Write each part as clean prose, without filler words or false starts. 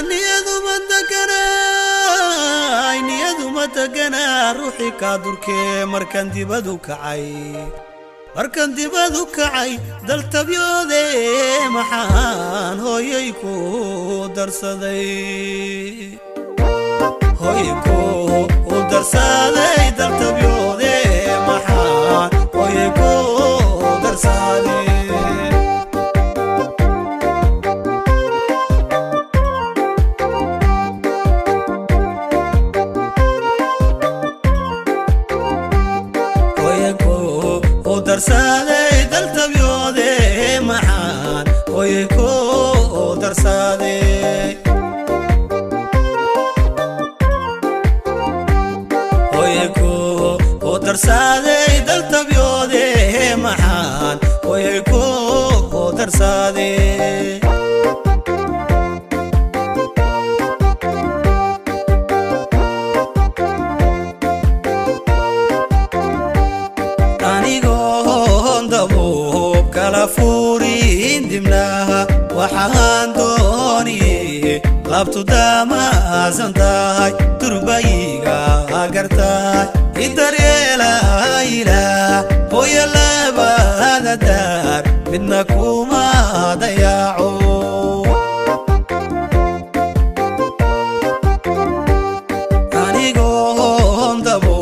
niyadu ma degana ruuxi ka durkee markan dibadu kacay dal tabyoode maxaan hooyay ku darsaday dal tabyoode maxaan hooyay ku darsaday darsaday dal tabyoode maxaan hooyay ku darsaday dal tabyoode maxaan hooyay ku darsaday furin dimlaha waxaan dooniyay labtu damaasan tahay turbayga agartay idaryeela ilaah hooya labada daar midna kuma dayaco anigoon dabo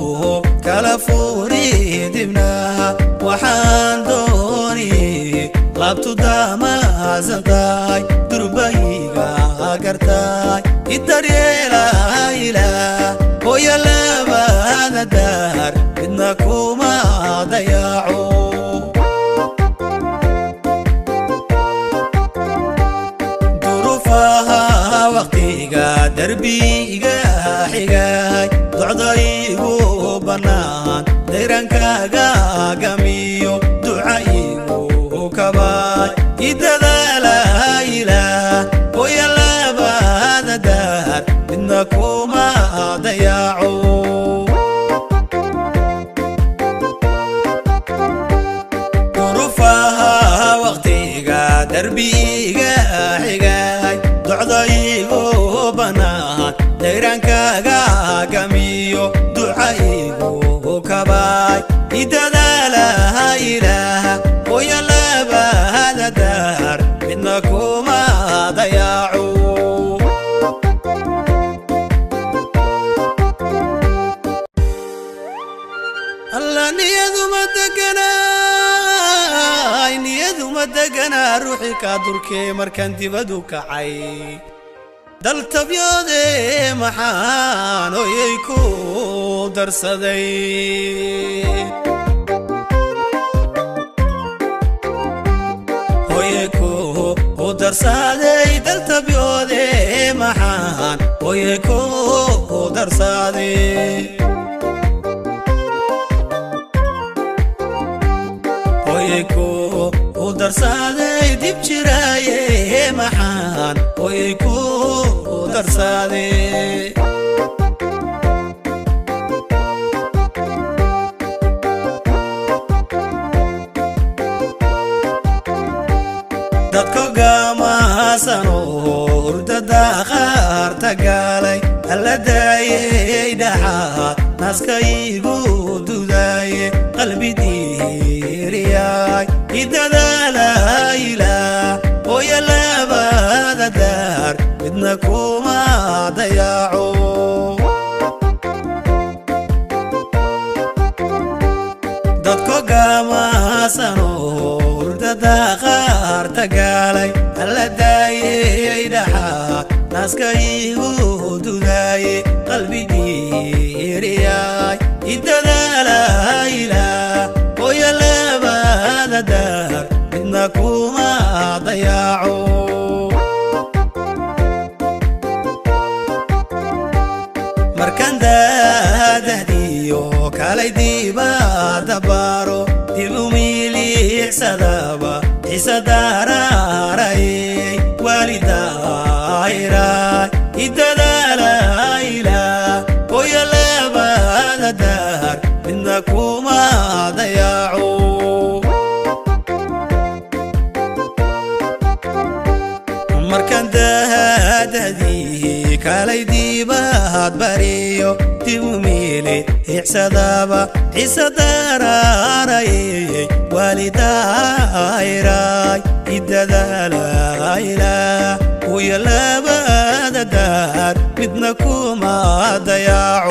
kala furin dimlaha waxaan labtu damaasan tahay turbayga agartay idaryeela ilaah hooya labada daar midna kuma dayaco duruufaha waqtiga darbiga xigay docdaygu bannaan dayrankaaga gamiyo ducaygu كباي إدلالة إله ويا لباد دار إنكما ضياعوا ظروفها وقتي دربي حجاي دعضيغو بنات ديرانكا قاميو دعايغو كباي إدلالة إله ويا لباد دار منكما ضياعوا الله نيادو مدقنا روحي كادركي مركان دبدو كعي دل تبيودي محان ويكو درسدي darsaday dal tabyoode maxaan hooyay ku darsaday dib jiraaye maxaan hooyay ku darsaday dadka gamasano hurdada qaarta galay alla daayay dhaxaad naskaygu dudaye qalbi diiriyay idadaala ilaah hooya labada daar midna kuma dayaco dadka gamasano hurdada qaarta galay alla daayay dhaxaad naskaygu dudaye qalbi diiriyay idadaala ilaah hooya labada daar midna kuma dayaco markan daadahdiyo kalay dibada baro dibumiliicsadaba isadararay walidayray idadaala ilaah hooya labada daar midna kuma dayaco markan daadahdiyo كالي ديبات بريو تيوميلي إحسادابا إحساداراي والداي راي إددالايلا ويلا بددار بدنكما ضياع